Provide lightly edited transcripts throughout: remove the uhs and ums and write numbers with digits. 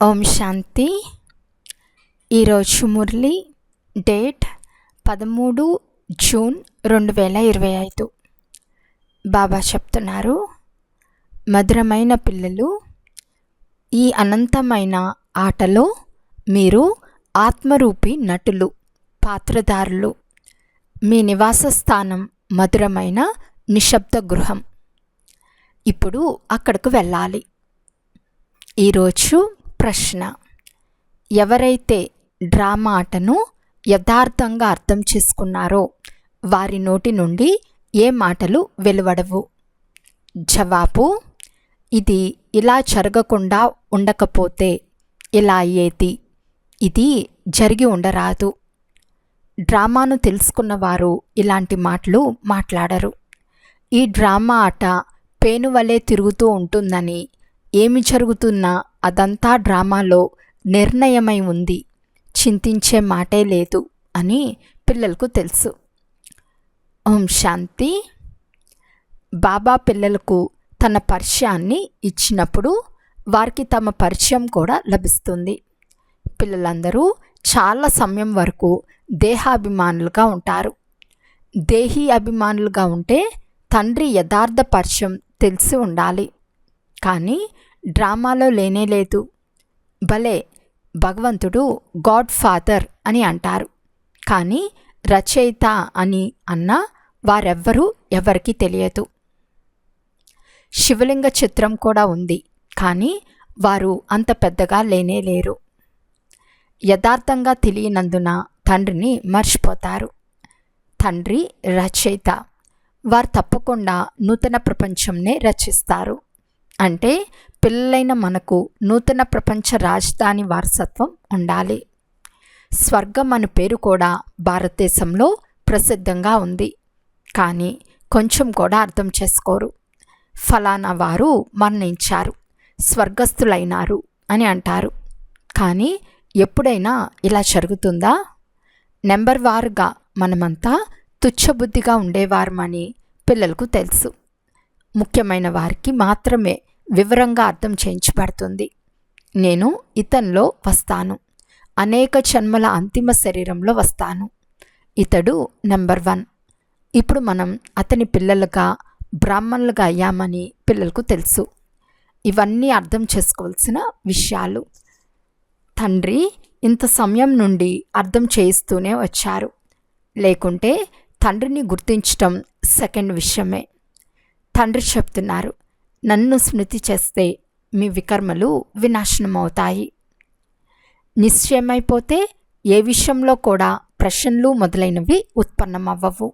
ఓం శాంతి. ఈరోజు Murali date 13 June 2025. బాబా చెప్తున్నారు, మధురమైన పిల్లలు, ఈ అనంతమైన ఆటలో మీరు ఆత్మరూపి నటులు, పాత్రధారులు. మీ నివాస స్థానం మధురమైన నిశ్శబ్ద గృహం. ఇప్పుడు అక్కడకు వెళ్ళాలి. ఈరోజు ప్రశ్న: ఎవరైతే డ్రామా ఆటను యథార్థంగా అర్థం చేసుకున్నారో వారి నోటి నుండి ఏ మాటలు వెలువడవు? జవాబు: ఇది ఇలా జరగకుండా ఉండకపోతే ఇలా అయ్యేది. ఇది జరిగి ఉండరాదు. డ్రామాను తెలుసుకున్నవారు ఇలాంటి మాటలు మాట్లాడరు. ఈ డ్రామా ఆట పేనువలే తిరుగుతూ ఉంటుందని, ఏమి జరుగుతున్నా అదంతా డ్రామాలో నిర్ణయమై ఉంది, చింతించే మాటే లేదు అని పిల్లలకు తెలుసు. ఓం శాంతి. బాబా పిల్లలకు తన పరిచయాన్ని ఇచ్చినప్పుడు వారికి తమ పరిచయం కూడా లభిస్తుంది. పిల్లలందరూ చాలా సమయం వరకు దేహాభిమానులుగా ఉంటారు. దేహీ అభిమానులుగా ఉంటే తండ్రి యథార్థ పరిచయం తెలిసి ఉండాలి. కానీ డ్రామాలో లేనేలేదు. భలే భగవంతుడు గాడ్ ఫాదర్ అని అంటారు, కానీ రచయిత అని అన్నా వారెవ్వరూ ఎవరికీ తెలియదు. శివలింగ చిత్రం కూడా ఉంది, కానీ వారు అంత పెద్దగా లేనేలేరు. యథార్థంగా తెలియనందున తండ్రిని మర్చిపోతారు. తండ్రి రచయిత. వారు తప్పకుండా నూతన ప్రపంచంనే రచిస్తారు. అంటే పిల్లలైన మనకు నూతన ప్రపంచ రాజధాని వారసత్వం ఉండాలి. స్వర్గం అనే పేరు కూడా భారతదేశంలో ప్రసిద్ధంగా ఉంది, కానీ కొంచెం కూడా అర్థం చేసుకోరు. ఫలానా వారు మరణించారు, స్వర్గస్థులైనారు అని అంటారు, కానీ ఎప్పుడైనా ఇలా జరుగుతుందా? నెంబర్ వారుగా మనమంతా తుచ్చబుద్ధిగా ఉండేవారమని పిల్లలకు తెలుసు. ముఖ్యమైన వారికి మాత్రమే వివరంగా అర్థం చేయించబడుతుంది. నేను ఇతనిలో వస్తాను, అనేక జన్మల అంతిమ శరీరంలో వస్తాను. ఇతడు నెంబర్ 1. ఇప్పుడు మనం అతని పిల్లలుగా బ్రాహ్మణులుగా అయ్యామని పిల్లలకు తెలుసు. ఇవన్నీ అర్థం చేసుకోవాల్సిన విషయాలు. తండ్రి ఇంత సమయం నుండి అర్థం చేయిస్తూనే వచ్చారు. లేకుంటే తండ్రిని గుర్తించటం సెకండ్ విషయమే. తండ్రి చెప్తున్నారు, నన్ను స్మృతి చేస్తే మీ వికర్మలు వినాశనమవుతాయి. నిశ్చయమైపోతే ఏ విషయంలో కూడా ప్రశ్నలు మొదలైనవి ఉత్పన్నమవ్వవు.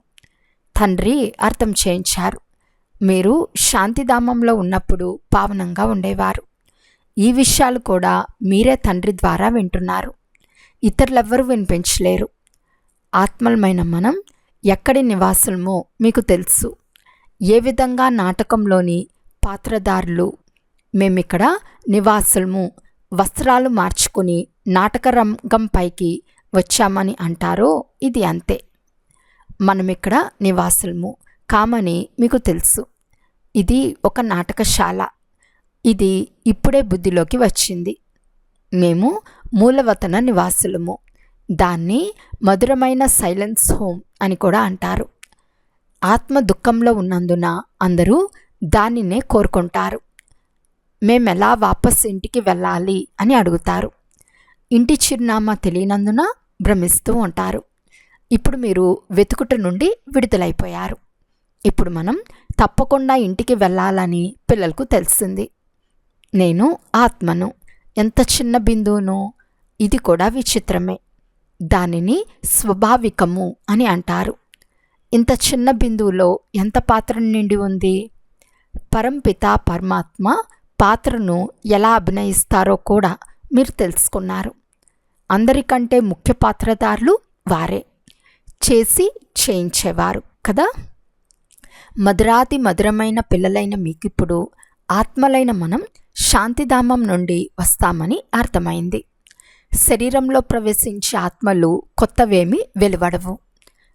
తండ్రి అర్థం చేయించారు, మీరు శాంతిధామంలో ఉన్నప్పుడు పావనంగా ఉండేవారు. ఈ విషయాలు కూడా మీరే తండ్రి ద్వారా వింటున్నారు. ఇతరులెవ్వరూ వినిపించలేరు. ఆత్మలమైన మనం ఎక్కడి నివాసులమో మీకు తెలుసు. ఏ విధంగా నాటకంలోని పాత్రధారులు మేమిక్కడ నివాసులము, వస్త్రాలు మార్చుకుని నాటక రంగంపైకి వచ్చామని అంటారో ఇది అంతే. మనమిక్కడ నివాసులము కామని మీకు తెలుసు. ఇది ఒక నాటకశాల. ఇది ఇప్పుడే బుద్ధిలోకి వచ్చింది. మేము మూలవతన నివాసులము. దాన్ని మధురమైన సైలెన్స్ హోమ్ అని కూడా అంటారు. ఆత్మ దుఃఖంలో ఉన్నందున అందరూ దానినే కోరుకుంటారు. మేమెలా వాపస్ ఇంటికి వెళ్ళాలి అని అడుగుతారు. ఇంటి చిరునామా తెలియనందున భ్రమిస్తూ ఉంటారు. ఇప్పుడు మీరు వెతుకుట నుండి విడుదలైపోయారు. ఇప్పుడు మనం తప్పకుండా ఇంటికి వెళ్ళాలని పిల్లలకు తెలిసింది. నేను ఆత్మను, ఎంత చిన్న బిందువును. ఇది కూడా విచిత్రమే. దానిని స్వాభావికము అని అంటారు. ఇంత చిన్న బిందువులో ఎంత పాత్ర నిండి ఉంది? పరంపిత పరమాత్మ పాత్రను ఎలా అభినయిస్తారో కూడా మీరు తెలుసుకున్నారు. అందరికంటే ముఖ్య పాత్రధారులు వారే, చేసి చేయించేవారు కదా. మధురాతి మధురమైన పిల్లలైన మీకిప్పుడు ఆత్మలైన మనం శాంతిధామం నుండి వస్తామని అర్థమైంది. శరీరంలో ప్రవేశించే ఆత్మలు కొత్తవేమీ వెలువడవు.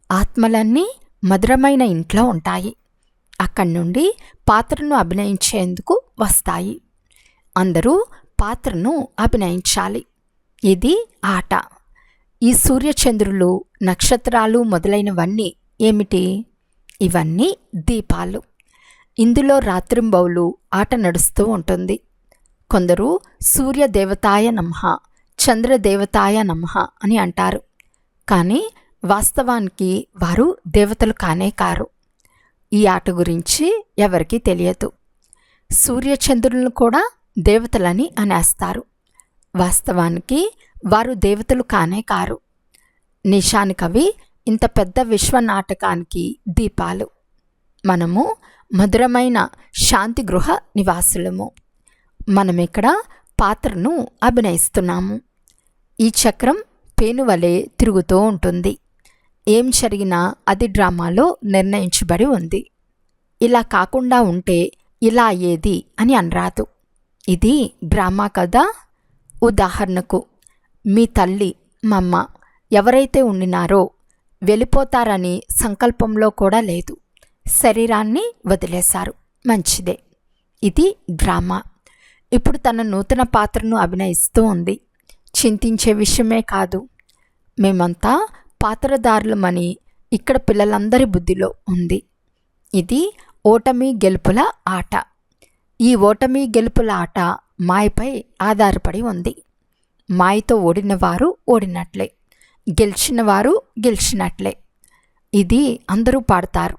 ఆత్మలన్నీ మధురమైన ఇంట్లో ఉంటాయి. అక్కడి నుండి పాత్రను అభినయించేందుకు వస్తాయి. అందరూ పాత్రను అభినయించాలి. ఇది ఆట. ఈ సూర్యచంద్రులు, నక్షత్రాలు మొదలైనవన్నీ ఏమిటి? ఇవన్నీ దీపాలు. ఇందులో రాత్రింబౌలు ఆట నడుస్తూ ఉంటుంది. కొందరు సూర్యదేవతాయ నమః, చంద్రదేవతాయ నమః అని అంటారు. కానీ వాస్తవానికి వారు దేవతలు కానే కారు. ఈ ఆట గురించి ఎవరికీ తెలియదు. సూర్యచంద్రులను కూడా దేవతలని అనేస్తారు. వాస్తవానికి వారు దేవతలు కానే కారు. నిజానికవి ఇంత పెద్ద విశ్వనాటకానికి దీపాలు. మనము మధురమైన శాంతి గృహ నివాసులము. మనమిక్కడ పాత్రను అభినయిస్తున్నాము. ఈ చక్రం పేనువలే తిరుగుతూ ఉంటుంది. ఏం జరిగినా అది డ్రామాలో నిర్ణయించబడి ఉంది. ఇలా కాకుండా ఉంటే ఇలా అయ్యేది అని అనరాదు. ఇది డ్రామా కదా. ఉదాహరణకు, మీ తల్లి, మమ్మ ఎవరైతే ఉండినారో వెళ్ళిపోతారని సంకల్పంలో కూడా లేదు. శరీరాన్ని వదిలేశారు. మంచిదే. ఇది డ్రామా. ఇప్పుడు తన నూతన పాత్రను అభినయిస్తూ ఉంది. చింతించే విషయమే కాదు. మేమంతా పాత్రదారులమని ఇక్కడ పిల్లలందరి బుద్ధిలో ఉంది. ఇది ఓటమి గెలుపుల ఆట. ఈ ఓటమి గెలుపుల ఆట మాయపై ఆధారపడి ఉంది. మాయతో ఓడినవారు ఓడినట్లే, గెలిచినవారు గెలిచినట్లే. ఇది అందరూ పాడతారు.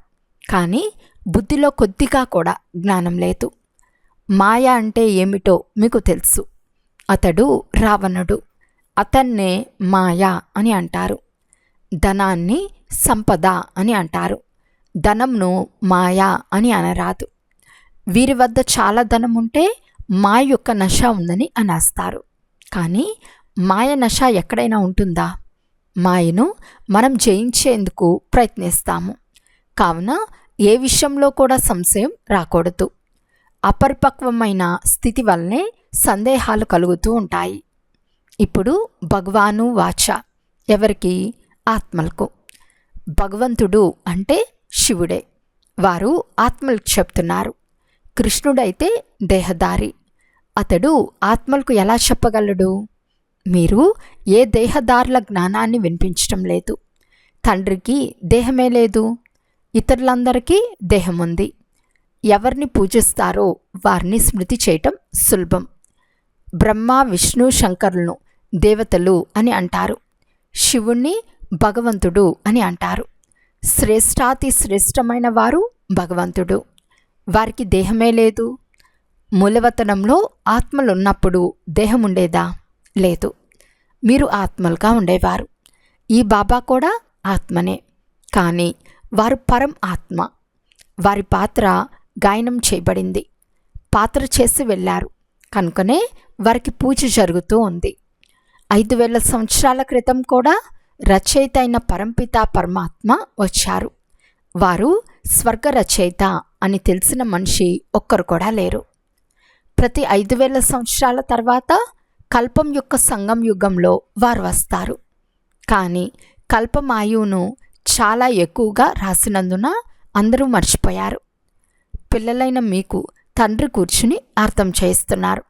కానీ బుద్ధిలో కొద్దిగా కూడా జ్ఞానం లేదు. మాయ అంటే ఏమిటో మీకు తెలుసు. అతడు రావణుడు. అతన్నే మాయ అని అంటారు. ధనాన్ని సంపద అని అంటారు. ధనంను మాయా అని అనరాదు. వీరి వద్ద చాలా ధనం ఉంటే మాయ యొక్క నశ ఉందని అనేస్తారు. కానీ మాయ నశ ఎక్కడైనా ఉంటుందా? మాయను మనం జయించేందుకు ప్రయత్నిస్తాము. కావున ఏ విషయంలో కూడా సంశయం రాకూడదు. అపరిపక్వమైన స్థితి వల్లనే సందేహాలు కలుగుతూ ఉంటాయి. ఇప్పుడు భగవాను వాచ ఎవరికి? ఆత్మలకు. భగవంతుడు అంటే శివుడే. వారు ఆత్మలకు చెప్తున్నారు. కృష్ణుడైతే దేహదారి. అతడు ఆత్మలకు ఎలా చెప్పగలడు? మీరు ఏ దేహదారుల జ్ఞానాన్ని వినిపించటం లేదు. తండ్రికి దేహమే లేదు. ఇతరులందరికీ దేహం ఉంది. ఎవరిని పూజిస్తారో వారిని స్మృతి చేయటం సులభం. బ్రహ్మ, విష్ణు, శంకరులను దేవతలు అని అంటారు. శివుణ్ణి భగవంతుడు అని అంటారు. శ్రేష్టాతి శ్రేష్టమైన వారు భగవంతుడు. వారికి దేహమే లేదు. మూలవతనంలో ఆత్మలున్నప్పుడు దేహం ఉండేదా? లేదు. మీరు ఆత్మలుగా ఉండేవారు. ఈ బాబా కూడా ఆత్మనే. కానీ వారు పరం ఆత్మ. వారి పాత్ర గాయనం చేయబడింది. పాత్ర చేసి వెళ్ళారు కనుకనే వారికి పూజ జరుగుతూ ఉంది. 5000 సంవత్సరాల క్రితం కూడా రచయిత అయిన పరంపిత పరమాత్మ వచ్చారు. వారు స్వర్గ రచయిత అని తెలిసిన మనిషి ఒక్కరు కూడా లేరు. ప్రతి 5000 సంవత్సరాల తర్వాత కల్పం యొక్క సంగం యుగంలో వారు వస్తారు. కానీ కల్పమాయువును చాలా ఎక్కువగా రాసినందున అందరూ మర్చిపోయారు. పిల్లలైన మీకు తండ్రి కూర్చుని అర్థం చేయిస్తున్నారు.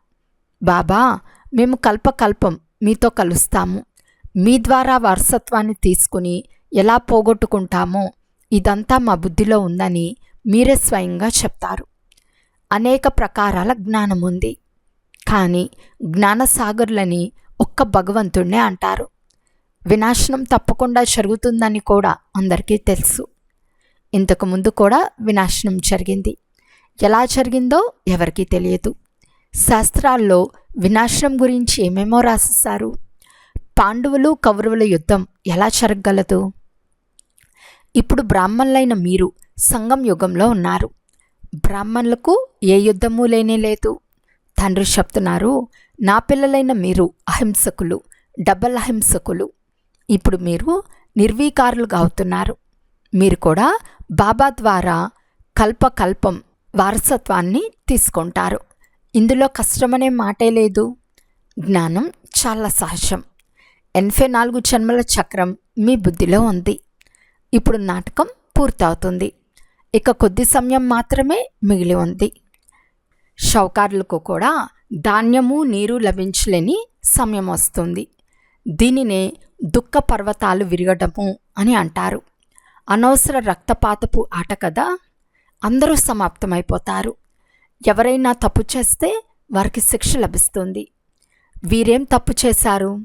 బాబా, మేము కల్పకల్పం మీతో కలుస్తాము. మీ ద్వారా వారసత్వాన్ని తీసుకుని ఎలా పోగొట్టుకుంటామో ఇదంతా మా బుద్ధిలో ఉందని మీరే స్వయంగా చెప్తారు. అనేక ప్రకారాల జ్ఞానం ఉంది. కానీ జ్ఞానసాగరులని ఒక్క భగవంతుడినే అంటారు. వినాశనం తప్పకుండా జరుగుతుందని కూడా అందరికీ తెలుసు. ఇంతకుముందు కూడా వినాశనం జరిగింది. ఎలా జరిగిందో ఎవరికీ తెలియదు. శాస్త్రాల్లో వినాశనం గురించి ఏమేమో రాసేశారు. పాండవులు కౌరవుల యుద్ధం ఎలా జరగగలదు? ఇప్పుడు బ్రాహ్మణులైన మీరు సంగం యుగంలో ఉన్నారు. బ్రాహ్మణులకు ఏ యుద్ధమూ లేనే లేదు. తండ్రి చెప్తున్నారు, నా పిల్లలైన మీరు అహింసకులు, డబల్ అహింసకులు. ఇప్పుడు మీరు నిర్వీకారులుగా అవుతున్నారు. మీరు కూడా బాబా ద్వారా కల్పకల్పం వారసత్వాన్ని తీసుకుంటారు. ఇందులో కష్టమనే మాటే లేదు. జ్ఞానం చాలా సహజం. 84 జన్మల చక్రం మీ బుద్ధిలో ఉంది. ఇప్పుడు నాటకం పూర్తవుతుంది. ఇక కొద్ది సమయం మాత్రమే మిగిలి ఉంది. షౌకారులకు కూడా ధాన్యము నీరు లభించలేని సమయం వస్తుంది. దీనినే దుఃఖ పర్వతాలు విరగడము అని అంటారు. అనవసర రక్తపాతపు ఆట కదా. అందరూ సమాప్తమైపోతారు. ఎవరైనా తప్పు చేస్తే వారికి శిక్ష లభిస్తుంది. వీరేం తప్పు చేశారు?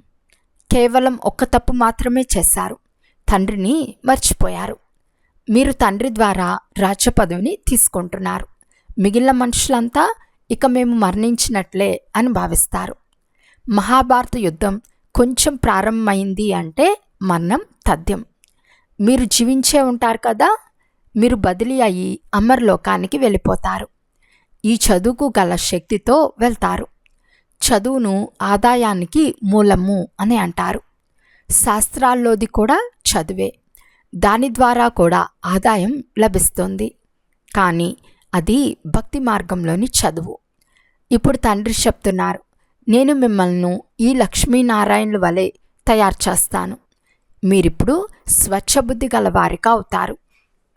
కేవలం ఒక్క తప్పు మాత్రమే చేశారు. తండ్రిని మర్చిపోయారు. మీరు తండ్రి ద్వారా రాజ్య పదవిని తీసుకుంటున్నారు. మిగిలిన మనుషులంతా ఇక మేము మరణించినట్లే అని భావిస్తారు. మహాభారత యుద్ధం కొంచెం ప్రారంభమైంది అంటే మరణం తథ్యం. మీరు జీవించే ఉంటారు కదా. మీరు బదిలీ అయ్యి అమరలోకానికి వెళ్ళిపోతారు. ఈ చదువుకు గల శక్తితో వెళ్తారు. చదువును ఆదాయానికి మూలము అని అంటారు. శాస్త్రాల్లోది కూడా చదువే. దాని ద్వారా కూడా ఆదాయం లభిస్తుంది. కానీ అది భక్తి మార్గంలోని చదువు. ఇప్పుడు తండ్రి చెప్తున్నారు, నేను మిమ్మల్ని ఈ లక్ష్మీనారాయణుల వలె తయారు చేస్తాను. మీరిప్పుడు స్వచ్ఛబుద్ధి గల వారిగా అవుతారు.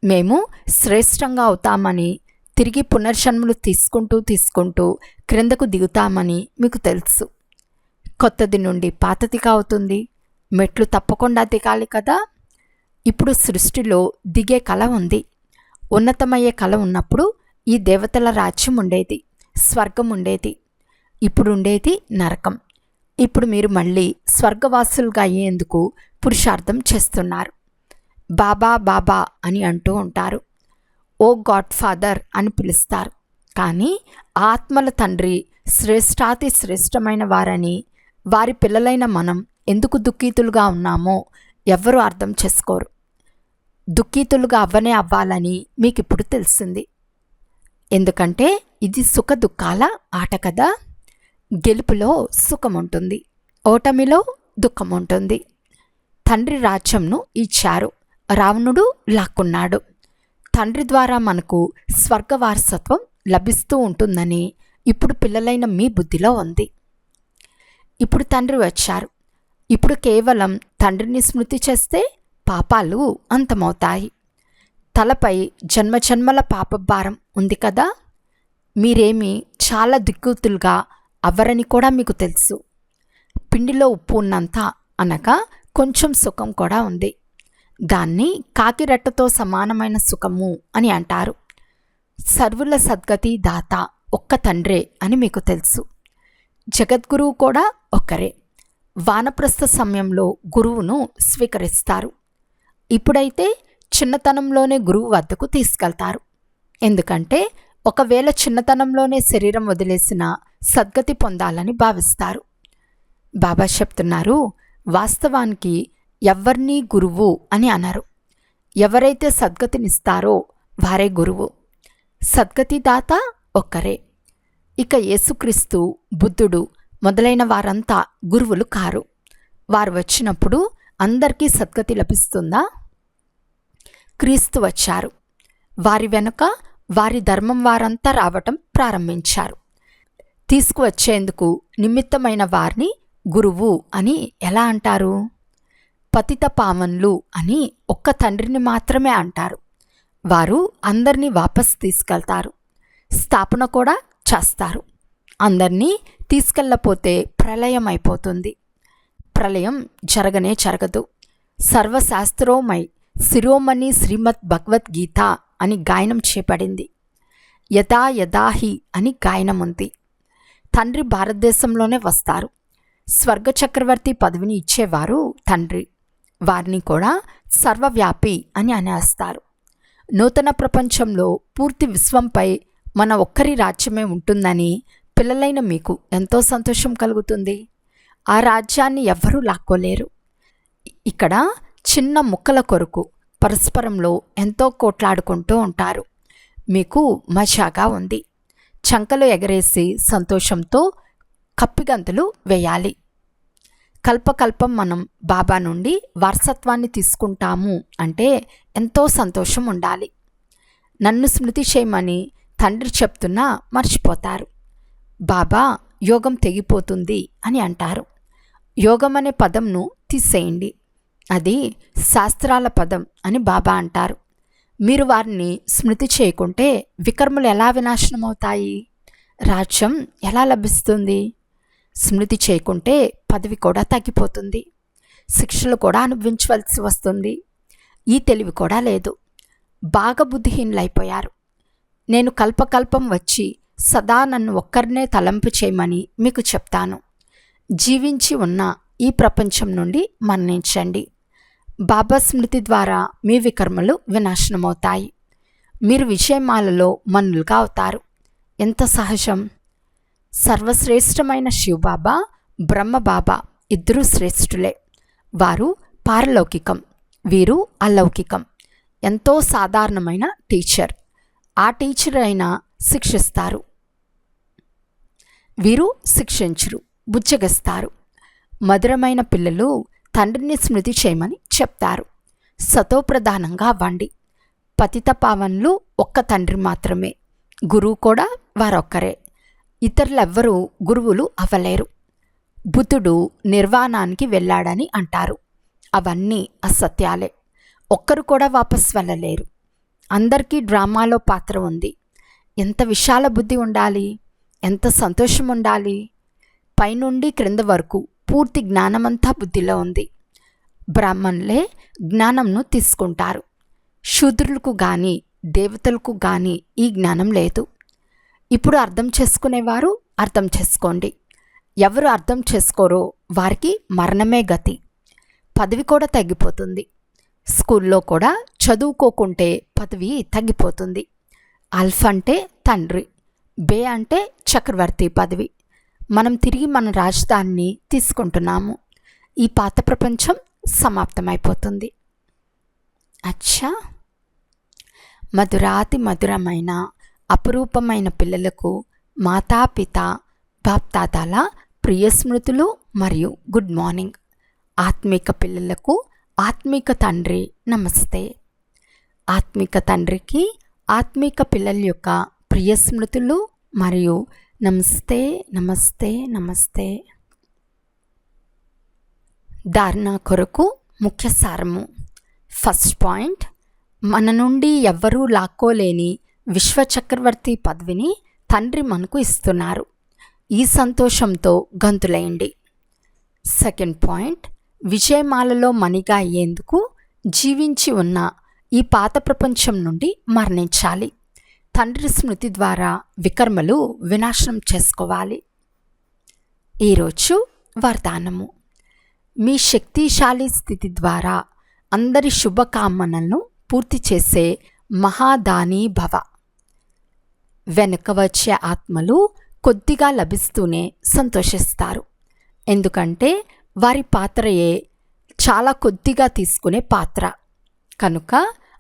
మేము శ్రేష్టంగా అవుతామని, తిరిగి పునర్జన్మలు తీసుకుంటూ క్రిందకు దిగుతామని మీకు తెలుసు. కొత్తది నుండి పాతదిగా అవుతుంది. మెట్లు తప్పకుండా దిగాలి కదా. ఇప్పుడు సృష్టిలో దిగే కళ ఉంది. ఉన్నతమయ్యే కళ ఉన్నప్పుడు ఈ దేవతల రాజ్యం ఉండేది, స్వర్గం ఉండేది. ఇప్పుడు ఉండేది నరకం. ఇప్పుడు మీరు మళ్ళీ స్వర్గవాసులుగా అయ్యేందుకు పురుషార్థం చేస్తున్నారు. బాబా బాబా అని అంటూ ఉంటారు. ఓ గాడ్ ఫాదర్ అని పిలుస్తారు. కానీ ఆత్మల తండ్రి శ్రేష్టాతి శ్రేష్టమైన వారని, వారి పిల్లలైన మనం ఎందుకు దుఃఖితులుగా ఉన్నామో ఎవ్వరూ అర్థం చేసుకోరు. దుఃఖితులుగా అవ్వాలని మీకు ఇప్పుడు తెలిసింది. ఎందుకంటే ఇది సుఖ దుఃఖాల ఆట కదా. గెలుపులో సుఖం ఉంటుంది, ఓటమిలో దుఃఖం ఉంటుంది. తండ్రి రాజ్యంను ఇచ్చారు, రావణుడు లాక్కున్నాడు. తండ్రి ద్వారా మనకు స్వర్గ వారసత్వం లభిస్తూ ఉంటుందని ఇప్పుడు పిల్లలైన మీ బుద్ధిలో ఉంది. ఇప్పుడు తండ్రి వచ్చారు. ఇప్పుడు కేవలం తండ్రిని స్మృతి చేస్తే పాపాలు అంతమవుతాయి. తలపై జన్మజన్మల పాపభారం ఉంది కదా. మీరేమీ చాలా దిక్కుతులుగా అవ్వరని కూడా మీకు తెలుసు. పిండిలో ఉప్పు ఉన్నంత అనగా కొంచెం సుఖం కూడా ఉంది. దాన్ని కాకిరెట్టతో సమానమైన సుఖము అని అంటారు. సర్వుల సద్గతి దాత ఒక్క తండ్రే అని మీకు తెలుసు. జగద్గురువు కూడా ఒక్కరే. వానప్రస్థ సమయంలో గురువును స్వీకరిస్తారు. ఇప్పుడైతే చిన్నతనంలోనే గురువు వద్దకు తీసుకెళ్తారు. ఎందుకంటే ఒకవేళ చిన్నతనంలోనే శరీరం వదిలేసిన సద్గతి పొందాలని భావిస్తారు. బాబా చెప్తున్నారు, వాస్తవానికి ఎవ్వరినీ గురువు అని అనరు. ఎవరైతే సద్గతినిస్తారో వారే గురువు. సద్గతి దాత ఒక్కరే. ఇక యేసుక్రీస్తు, బుద్ధుడు మొదలైన వారంతా గురువులు కారు. వారు వచ్చినప్పుడు అందరికీ సద్గతి లభిస్తుందా? క్రీస్తు వచ్చారు. వారి వెనుక వారి ధర్మం వారంతా రావటం ప్రారంభించారు. తీసుకువచ్చేందుకు నిమిత్తమైన వారిని గురువు అని ఎలా అంటారు? పతిత పావనులు అని ఒక్క తండ్రిని మాత్రమే అంటారు. వారు అందరినీ వాపస్ తీసుకెళ్తారు. స్థాపన కూడా చేస్తారు. అందరినీ తీసుకెళ్ళపోతే ప్రళయం అయిపోతుంది. ప్రళయం జరగనే జరగదు. సర్వశాస్త్రోమై శిరోమణి శ్రీమద్ భగవద్గీత అని గాయనం చేయబడింది. యథా యథాహి అని గాయనం ఉంది. తండ్రి భారతదేశంలోనే వస్తారు. స్వర్గ చక్రవర్తి పదవిని ఇచ్చేవారు తండ్రి. వారిని కూడా సర్వవ్యాపి అని అనేస్తారు. నూతన ప్రపంచంలో పూర్తి విశ్వంపై మన ఒక్కరి రాజ్యమే ఉంటుందని పిల్లలైన మీకు ఎంతో సంతోషం కలుగుతుంది. ఆ రాజ్యాన్ని ఎవ్వరూ లాక్కోలేరు. ఇక్కడ చిన్న ముక్కల కొరకు పరస్పరంలో ఎంతో కోట్లాడుకుంటూ ఉంటారు. మీకు మజాగా ఉంది. చంకలు ఎగరేసి సంతోషంతో కప్పిగంతులు వేయాలి. కల్పకల్పం మనం బాబా నుండి వారసత్వాన్ని తీసుకుంటాము అంటే ఎంతో సంతోషం ఉండాలి. నన్ను స్మృతి చేయమని తండ్రి చెప్తున్నా మర్చిపోతారు. బాబా యోగం తెగిపోతుంది అని అంటారు. యోగం అనే పదంను తీసేయండి. అది శాస్త్రాల పదం అని బాబా అంటారు. మీరు వారిని స్మృతి చేయకుంటే వికర్మలు ఎలా వినాశనమవుతాయి? రాజ్యం ఎలా లభిస్తుంది? స్మృతి చేయకుంటే పదవి కూడా తగ్గిపోతుంది, శిక్షలు కూడా అనుభవించవలసి వస్తుంది. ఈ తెలివి కూడా లేదు. బాగా బుద్ధిహీనులైపోయారు. నేను కల్పకల్పం వచ్చి సదా నన్ను ఒక్కరినే తలంపు చేయమని మీకు చెప్తాను. జీవించి ఉన్న ఈ ప్రపంచం నుండి మరణించండి. బాబా స్మృతి ద్వారా మీ వికర్మలు వినాశనమవుతాయి. మీరు విజయమాలలో మన్నులుగా అవుతారు. ఎంత సహజం! సర్వశ్రేష్టమైన శివబాబా, బ్రహ్మబాబా ఇద్దరూ శ్రేష్ఠులే. వారు పారలౌకికం, వీరు అలౌకికం. ఎంతో సాధారణమైన టీచర్. ఆ టీచర్ అయినా శిక్షిస్తారు, వీరు శిక్షించరు, బుజ్జగిస్తారు. మధురమైన పిల్లలు తండ్రిని స్మృతి చేయమని చెప్తారు. సతోప్రధానంగా అవ్వండి. పతిత పావనులు ఒక్క తండ్రి మాత్రమే, గురువు కూడా వారొక్కరే. ఇతరులెవ్వరూ గురువులు అవ్వలేరు. బుద్ధుడు నిర్వాణానికి వెళ్ళాడని అంటారు. అవన్నీ అసత్యాలే. ఒక్కరు కూడా వాపస్ వెళ్ళలేరు. అందరికీ డ్రామాలో పాత్ర ఉంది. ఎంత విశాల బుద్ధి ఉండాలి, ఎంత సంతోషం ఉండాలి! పైనుండి క్రింద వరకు పూర్తి జ్ఞానమంతా బుద్ధిలో ఉంది. బ్రాహ్మణులే జ్ఞానంను తీసుకుంటారు. శూద్రులకు కానీ దేవతలకు కానీ ఈ జ్ఞానం లేదు. ఇప్పుడు అర్థం చేసుకునేవారు అర్థం చేసుకోండి. ఎవరు అర్థం చేసుకోరో వారికి మరణమే గతి. పదవి కూడా తగ్గిపోతుంది. స్కూల్లో కూడా చదువుకోకుంటే పదవి తగ్గిపోతుంది. అల్ఫ్ అంటే తండ్రి, బే అంటే చక్రవర్తి పదవి. మనం తిరిగి మన రాజధానిని తీసుకుంటున్నాము. ఈ పాత ప్రపంచం సమాప్తమైపోతుంది. అచ్చా, మధురాతి మధురమైన అపురూపమైన పిల్లలకు మాతాపిత బాప్దాదాల ప్రియ స్మృతులు మరియు గుడ్ మార్నింగ్. ఆత్మిక పిల్లలకు ఆత్మిక తండ్రి నమస్తే. ఆత్మిక తండ్రికి ఆత్మిక పిల్లల యొక్క ప్రియ స్మృతులు మరియు నమస్తే నమస్తే నమస్తే. ధారణ కొరకు ముఖ్య సారము. ఫస్ట్ పాయింట్, మన నుండి ఎవ్వరూ లాక్కోలేని విశ్వచక్రవర్తి పదవిని తండ్రి మనకు ఇస్తున్నారు. ఈ సంతోషంతో గంతులేయండి. సెకండ్ పాయింట్, విజయమాలలో మణిగా అయ్యేందుకు జీవించి ఉన్న ఈ పాత ప్రపంచం నుండి మరణించాలి. తండ్రి స్మృతి ద్వారా వికర్మలు వినాశనం చేసుకోవాలి. ఈరోజు వరదానము. మీ శక్తిశాలి స్థితి ద్వారా అందరి శుభకామనలను పూర్తి చేసే మహాదాని భవ. వెనుక వచ్చే ఆత్మలు కొద్దిగా లభిస్తూనే సంతోషిస్తారు. ఎందుకంటే వారి పాత్రయే చాలా కొద్దిగా తీసుకునే పాత్ర కనుక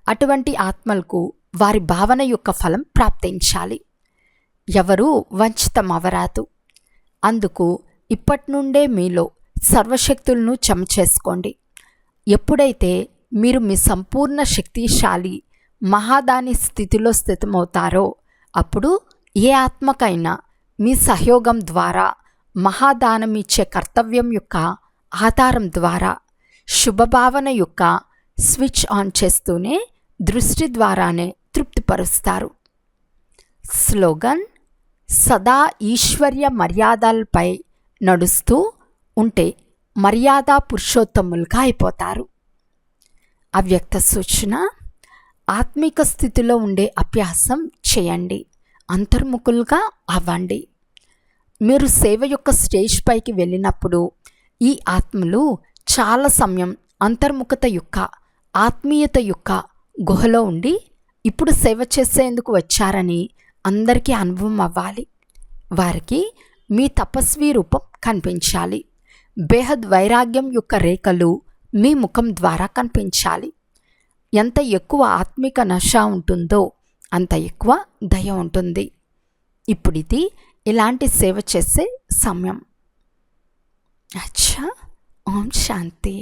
అటువంటి ఆత్మలకు వారి భావన యొక్క ఫలం ప్రాప్తించాలి. ఎవరూ వంచితమవరాదు. అందుకు ఇప్పటి నుండే మీలో సర్వశక్తులను జమ చేసుకోండి. ఎప్పుడైతే మీరు మీ సంపూర్ణ శక్తిశాలి మహాదాని స్థితిలో స్థితమవుతారో అప్పుడు ఏ ఆత్మకైనా మీ సహయోగం ద్వారా మహాదానం ఇచ్చే కర్తవ్యం యొక్క ఆధారం ద్వారా శుభభావన యొక్క స్విచ్ ఆన్ చేస్తూనే దృష్టి ద్వారానే తృప్తిపరుస్తారు. స్లోగన్: సదా ఈశ్వర్య మర్యాదలపై నడుస్తూ ఉంటే మర్యాద పురుషోత్తములుగా అయిపోతారు. అవ్యక్త సూచన: ఆత్మిక స్థితిలో ఉండే అభ్యాసం చేయండి. అంతర్ముఖులుగా అవ్వండి. మీరు సేవ యొక్క స్టేజ్ పైకి వెళ్ళినప్పుడు ఈ ఆత్మలు చాలా సమయం అంతర్ముఖత యొక్క ఆత్మీయత యొక్క గుహలో ఉండి ఇప్పుడు సేవ చేసేందుకు వచ్చారని అందరికీ అనుభవం అవ్వాలి. వారికి మీ తపస్వీ రూపం కనిపించాలి. బేహద్ వైరాగ్యం యొక్క రేఖలు మీ ముఖం ద్వారా కనిపించాలి. ఎంత ఎక్కువ ఆత్మిక నశ ఉంటుందో అంత ఎక్కువ దయ ఉంటుంది. ఇప్పుడిది ఇలాంటి సేవ చేసే సమయం. అచ్చా, ఓం శాంతి.